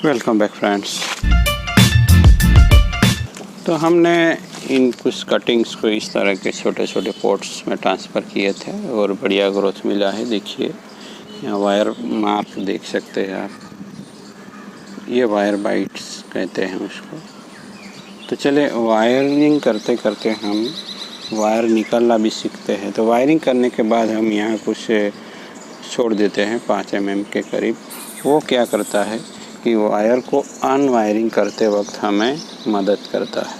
Welcome back friends. तो हमने इन कुछ कटिंग्स को इस तरह के छोटे छोटे पॉट्स में ट्रांसफ़र किए थे और बढ़िया ग्रोथ मिला है। देखिए यहाँ वायर मार्क देख सकते हैं आप, ये वायर बाइट्स कहते हैं उसको। तो चले वायरिंग करते करते हम वायर निकालना भी सीखते हैं। तो वायरिंग करने के बाद हम यहाँ कुछ छोड़ देते हैं 5 mm के करीब। वो क्या करता है कि वायर को अनवायरिंग करते वक्त हमें मदद करता है।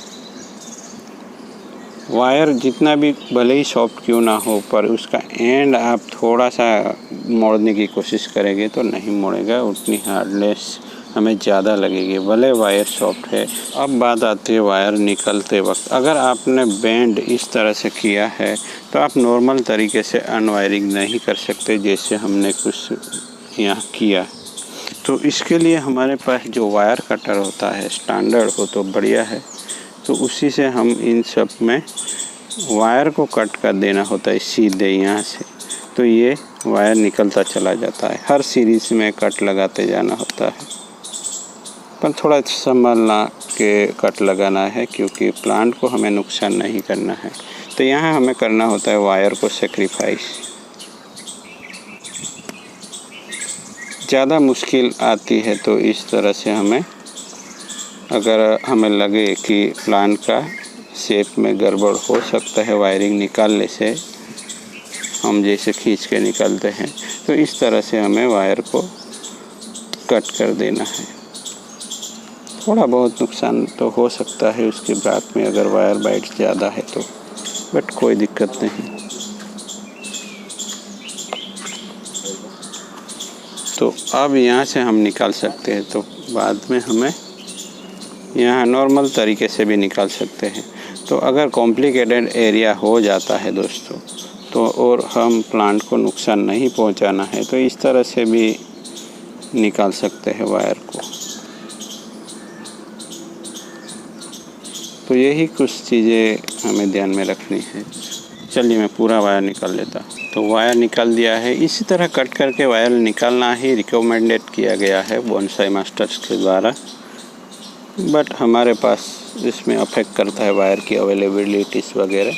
वायर जितना भी भले ही सॉफ्ट क्यों ना हो, पर उसका एंड आप थोड़ा सा मोड़ने की कोशिश करेंगे तो नहीं मोड़ेगा, उतनी हार्डनेस हमें ज़्यादा लगेगी भले वायर सॉफ्ट है। अब बात आती है वायर निकलते वक्त। अगर आपने बेंड इस तरह से किया है तो आप नॉर्मल तरीके से अनवायरिंग नहीं कर सकते जैसे हमने कुछ यहाँ किया। तो इसके लिए हमारे पास जो वायर कटर होता है स्टैंडर्ड हो तो बढ़िया है। तो उसी से हम इन सब में वायर को कट कर देना होता है सीधे यहाँ से। तो ये वायर निकलता चला जाता है। हर सीरीज़ में कट लगाते जाना होता है, पर थोड़ा संभलना के कट लगाना है क्योंकि प्लांट को हमें नुकसान नहीं करना है। तो यहाँ हमें करना होता है वायर को सेक्रीफाइस। ज़्यादा मुश्किल आती है तो इस तरह से अगर हमें लगे कि प्लांट का शेप में गड़बड़ हो सकता है वायरिंग निकालने से, हम जैसे खींच के निकालते हैं, तो इस तरह से हमें वायर को कट कर देना है। थोड़ा बहुत नुकसान तो हो सकता है उसके बाद में अगर वायर बाइट ज़्यादा है तो, बट कोई दिक्कत नहीं। तो अब यहाँ से हम निकाल सकते हैं। तो बाद में हमें यहाँ नॉर्मल तरीके से भी निकाल सकते हैं। तो अगर कॉम्प्लिकेटेड एरिया हो जाता है दोस्तों, तो और हम प्लांट को नुकसान नहीं पहुँचाना है, तो इस तरह से भी निकाल सकते हैं वायर को। तो यही कुछ चीज़ें हमें ध्यान में रखनी है। चलिए मैं पूरा वायर निकाल लेता। तो वायर निकाल दिया है। इसी तरह कट करके वायर निकालना ही रिकमेंडेड किया गया है बोनसाई मास्टर्स के द्वारा, बट हमारे पास इसमें अफेक्ट करता है वायर की अवेलेबिलिटीज़ वगैरह,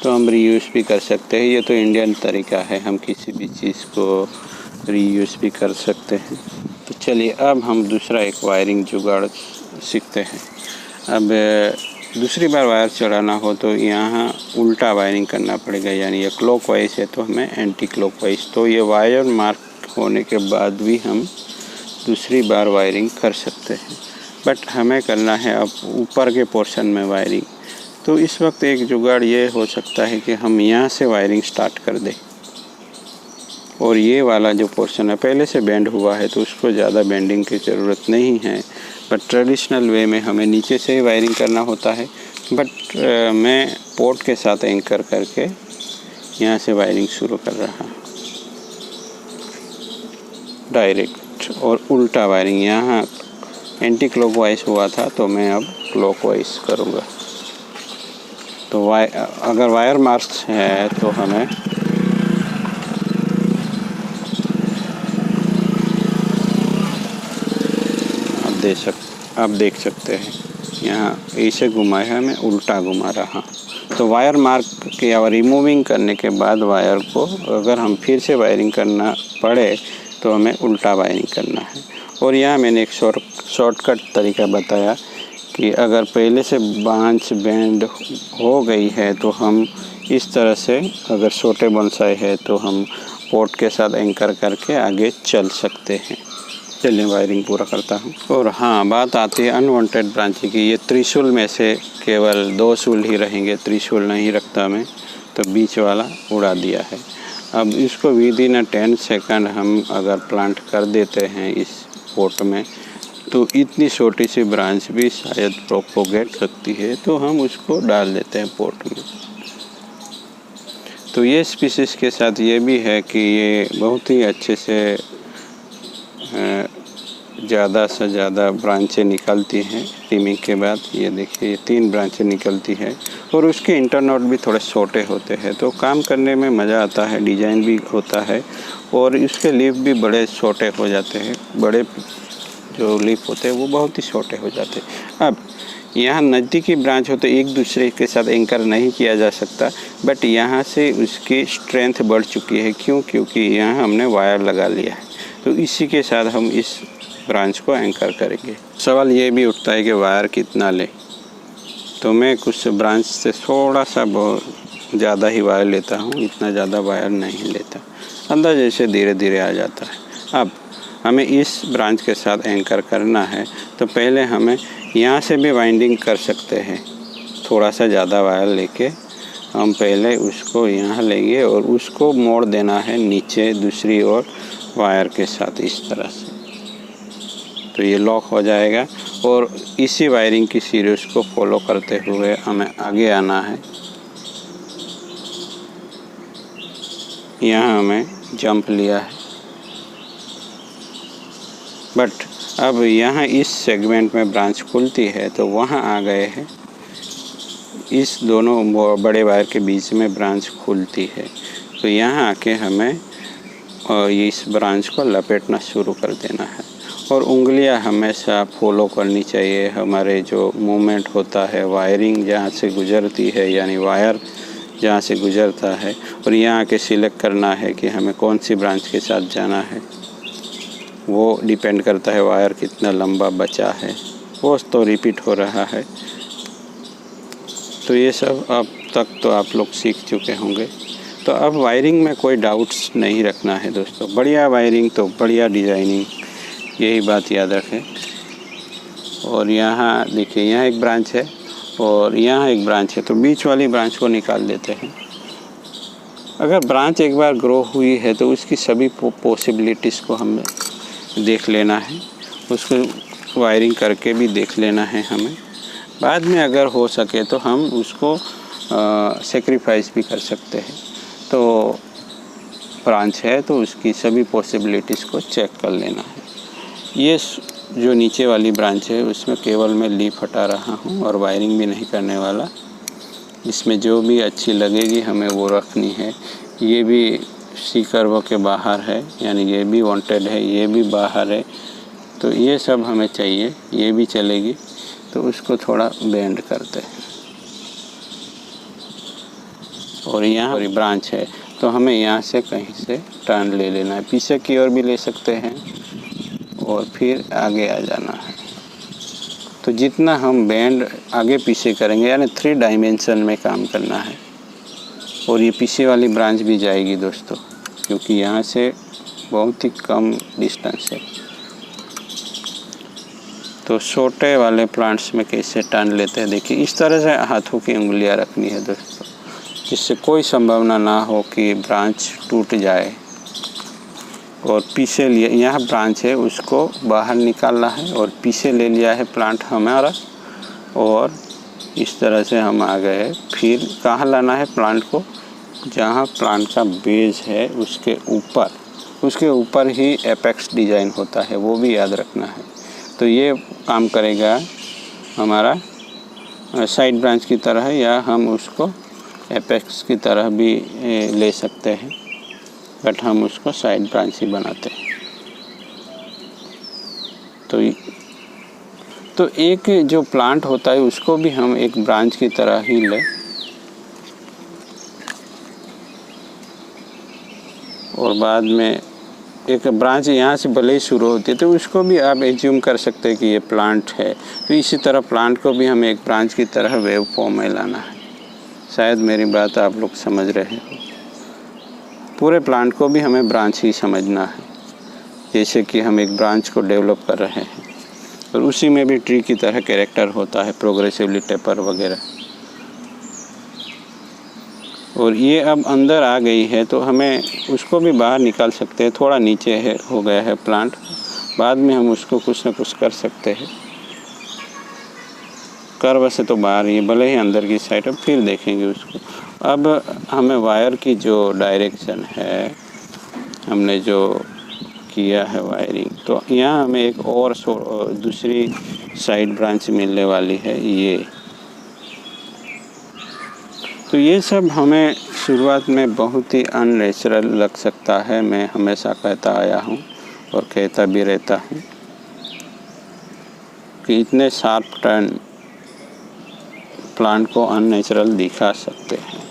तो हम रीयूज़ भी कर सकते हैं। ये तो इंडियन तरीका है, हम किसी भी चीज़ को रीयूज़ भी कर सकते हैं। तो चलिए अब हम दूसरा एक वायरिंग जुगाड़ सीखते हैं। अब दूसरी बार वायर चढ़ाना हो तो यहाँ उल्टा वायरिंग करना पड़ेगा, यानी ये क्लॉकवाइज है तो हमें एंटी क्लॉकवाइज। तो ये वायर मार्क होने के बाद भी हम दूसरी बार वायरिंग कर सकते हैं, बट हमें करना है अब ऊपर के पोर्शन में वायरिंग। तो इस वक्त एक जुगाड़ ये हो सकता है कि हम यहाँ से वायरिंग स्टार्ट कर दें, और ये वाला जो पोर्शन है पहले से बेंड हुआ है तो उसको ज़्यादा बेंडिंग की ज़रूरत नहीं है, बट ट्रेडिशनल वे में हमें नीचे से ही वायरिंग करना होता है। बट मैं पोर्ट के साथ एंकर करके यहाँ से वायरिंग शुरू कर रहा, डायरेक्ट और उल्टा वायरिंग। यहाँ एंटी क्लॉकवाइज हुआ था तो मैं अब क्लॉकवाइज करूँगा। तो अगर वायर मार्क्स है तो हमें आप देख सकते हैं यहाँ ऐसे घुमाया है, मैं उल्टा घुमा रहा। तो वायर मार्क या रिमूविंग करने के बाद वायर को अगर हम फिर से वायरिंग करना पड़े तो हमें उल्टा वायरिंग करना है। और यहाँ मैंने एक शॉर्टकट तरीका बताया कि अगर पहले से ब्रांच बेंड हो गई है तो हम इस तरह से, अगर छोटे बोनसाई है तो हम पोर्ट के साथ एंकर करके आगे चल सकते हैं। चलिए वायरिंग पूरा करता हूँ। और हाँ, बात आती है अनवांटेड ब्रांच की। ये त्रिशूल में से केवल 2 शूल ही रहेंगे, त्रिशूल नहीं रखता मैं, तो बीच वाला उड़ा दिया है। अब इसको विदिन 10 सेकंड हम अगर प्लांट कर देते हैं इस पोट में, तो इतनी छोटी सी ब्रांच भी शायद प्रोपोगेट सकती है, तो हम उसको डाल देते हैं पोट में। तो ये स्पीसीज़ के साथ ये भी है कि ये बहुत ही अच्छे से ज़्यादा से ज़्यादा ब्रांचें निकलती हैं ट्रिमिंग के बाद। ये देखिए ये 3 ब्रांचें निकलती है और उसके इंटरनोड भी थोड़े छोटे होते हैं, तो काम करने में मज़ा आता है, डिज़ाइन भी होता है और इसके लीफ भी बड़े छोटे हो जाते हैं। बड़े जो लीफ होते हैं वो बहुत ही छोटे हो जाते हैं। अब यहाँ नज़दीकी ब्रांच हो तो एक दूसरे के साथ एंकर नहीं किया जा सकता, बट यहाँ से उसकी स्ट्रेंथ बढ़ चुकी है। क्यों? क्योंकि यहाँ हमने वायर लगा लिया है, तो इसी के साथ हम इस ब्रांच को एंकर करेंगे। सवाल ये भी उठता है कि वायर कितना लें, तो मैं कुछ ब्रांच से थोड़ा सा बहुत ज़्यादा ही वायर लेता हूँ, इतना ज़्यादा वायर नहीं लेता, अंदाज़े से धीरे धीरे आ जाता है। अब हमें इस ब्रांच के साथ एंकर करना है, तो पहले हमें यहाँ से भी वाइंडिंग कर सकते हैं। थोड़ा सा ज़्यादा वायर लेके हम पहले उसको यहाँ लेंगे और उसको मोड़ देना है नीचे दूसरी ओर वायर के साथ इस तरह से, तो ये लॉक हो जाएगा। और इसी वायरिंग की सीरीज को फॉलो करते हुए हमें आगे आना है। यहाँ हमें जंप लिया है, बट अब यहाँ इस सेगमेंट में ब्रांच खुलती है, तो वहाँ आ गए हैं। इस दोनों बड़े वायर के बीच में ब्रांच खुलती है, तो यहाँ आके हमें इस ब्रांच को लपेटना शुरू कर देना है और उंगलियां हमेशा फॉलो करनी चाहिए। हमारे जो मूवमेंट होता है, वायरिंग जहाँ से गुजरती है, यानी वायर जहाँ से गुजरता है, और यहाँ आके सिलेक्ट करना है कि हमें कौन सी ब्रांच के साथ जाना है। वो डिपेंड करता है वायर कितना लंबा बचा है, वो तो रिपीट हो रहा है। तो ये सब अब तक तो आप लोग सीख चुके होंगे। तो अब वायरिंग में कोई डाउट्स नहीं रखना है दोस्तों। बढ़िया वायरिंग तो बढ़िया डिज़ाइनिंग, यही बात याद रखें। और यहाँ देखिए, यहाँ एक ब्रांच है और यहाँ एक ब्रांच है, तो बीच वाली ब्रांच को निकाल देते हैं। अगर ब्रांच एक बार ग्रो हुई है तो उसकी सभी पॉसिबिलिटीज़ को हमें देख लेना है, उसको वायरिंग करके भी देख लेना है हमें। बाद में अगर हो सके तो हम उसको सेक्रीफाइस भी कर सकते हैं। तो ब्रांच है तो उसकी सभी पॉसिबिलिटीज़ को चेक कर लेना है। ये जो नीचे वाली ब्रांच है उसमें केवल मैं लीफ हटा रहा हूँ और वायरिंग भी नहीं करने वाला। इसमें जो भी अच्छी लगेगी हमें वो रखनी है। ये भी सी कर्व के बाहर है, यानी ये भी वांटेड है, ये भी बाहर है, तो ये सब हमें चाहिए। ये भी चलेगी, तो उसको थोड़ा बेंड करते हैं। और यहाँ ब्रांच है तो हमें यहाँ से कहीं से टर्न ले लेना है, पीछे की ओर भी ले सकते हैं और फिर आगे आ जाना है। तो जितना हम बेंड आगे पीछे करेंगे, यानी 3 डायमेंशन में काम करना है। और ये पीछे वाली ब्रांच भी जाएगी दोस्तों, क्योंकि यहाँ से बहुत ही कम डिस्टेंस है। तो छोटे वाले प्लांट्स में कैसे टर्न लेते हैं, देखिए इस तरह से हाथों की उंगलियां रखनी है दोस्तों, जिससे कोई संभावना ना हो कि ब्रांच टूट जाए। और पीछे लिए यहाँ ब्रांच है उसको बाहर निकालना है और पीछे ले लिया है प्लांट हमारा, और इस तरह से हम आ गए। फिर कहाँ लाना है प्लांट को, जहाँ प्लांट का बेस है उसके ऊपर ही एपेक्स डिज़ाइन होता है, वो भी याद रखना है। तो ये काम करेगा हमारा साइड ब्रांच की तरह, या हम उसको एपेक्स की तरह भी ले सकते हैं, बट हम उसको साइड ब्रांच ही बनाते हैं। तो एक जो प्लांट होता है उसको भी हम एक ब्रांच की तरह ही लें। और बाद में एक ब्रांच यहाँ से भले ही शुरू होती है, तो उसको भी आप एज्यूम कर सकते हैं कि ये प्लांट है। तो इसी तरह प्लांट को भी हमें एक ब्रांच की तरह वेव फॉर्म में लाना है। शायद मेरी बात आप लोग समझ रहे हो। पूरे प्लांट को भी हमें ब्रांच ही समझना है, जैसे कि हम एक ब्रांच को डेवलप कर रहे हैं, और उसी में भी ट्री की तरह कैरेक्टर होता है, प्रोग्रेसिवली टेपर वगैरह। और ये अब अंदर आ गई है तो हमें उसको भी बाहर निकाल सकते हैं। थोड़ा नीचे है हो गया है प्लांट, बाद में हम उसको कुछ ना कुछ कर सकते हैं। कर्व से तो बाहर ही, भले ही अंदर की साइड, अब फिर देखेंगे उसको। अब हमें वायर की जो डायरेक्शन है हमने जो किया है वायरिंग। तो यहाँ हमें एक और दूसरी साइड ब्रांच मिलने वाली है ये। तो ये सब हमें शुरुआत में बहुत ही अननेचुरल लग सकता है। मैं हमेशा कहता आया हूँ और कहता भी रहता हूँ कि इतने शार्प टर्न प्लांट को अननेचुरल दिखा सकते हैं,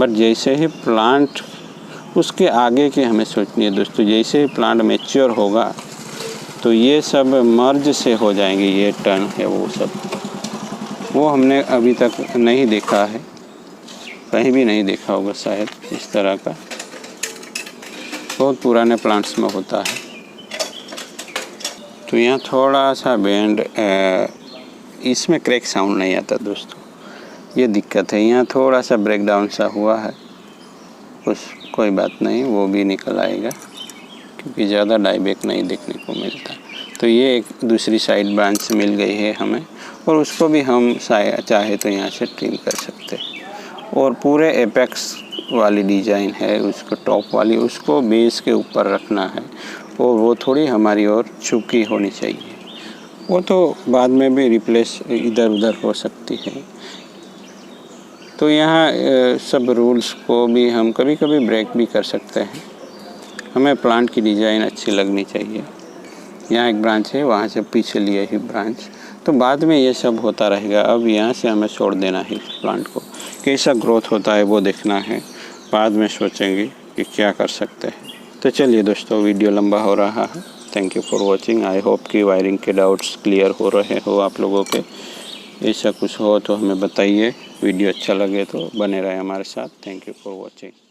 बट जैसे ही प्लांट उसके आगे की हमें सोचनी है दोस्तों। जैसे ही प्लांट मैच्योर होगा तो ये सब मर्ज से हो जाएंगे। ये टर्न है वो सब, वो हमने अभी तक नहीं देखा है, कहीं भी नहीं देखा होगा शायद इस तरह का। बहुत पुराने प्लांट्स में होता है। तो यहाँ थोड़ा सा बैंड, इसमें क्रैक साउंड नहीं आता दोस्तों, ये दिक्कत है। यहाँ थोड़ा सा ब्रेकडाउन सा हुआ है, कोई बात नहीं, वो भी निकल आएगा क्योंकि ज़्यादा डाईबैक नहीं देखने को मिलता। तो ये एक दूसरी साइड ब्रांच मिल गई है हमें, और उसको भी हम चाहे तो यहाँ से ट्रिम कर सकते हैं। और पूरे एपेक्स वाली डिज़ाइन है, उसको टॉप वाली, उसको बेस के ऊपर रखना है, और वो थोड़ी हमारी और चुकी होनी चाहिए। वो तो बाद में भी रिप्लेस इधर उधर हो सकती है। तो यहाँ सब रूल्स को भी हम कभी कभी ब्रेक भी कर सकते हैं। हमें प्लांट की डिज़ाइन अच्छी लगनी चाहिए। यहाँ एक ब्रांच है, वहाँ से पीछे लिए ही ब्रांच, तो बाद में ये सब होता रहेगा। अब यहाँ से हमें छोड़ देना है प्लांट को, कैसा ग्रोथ होता है वो देखना है, बाद में सोचेंगे कि क्या कर सकते हैं। तो चलिए दोस्तों, वीडियो लंबा हो रहा है। Thank you for watching. I hope कि वायरिंग के डाउट्स क्लियर हो रहे हो आप लोगों के। ऐसा कुछ हो तो हमें बताइए। वीडियो अच्छा लगे तो बने रहे हमारे साथ। Thank you for watching.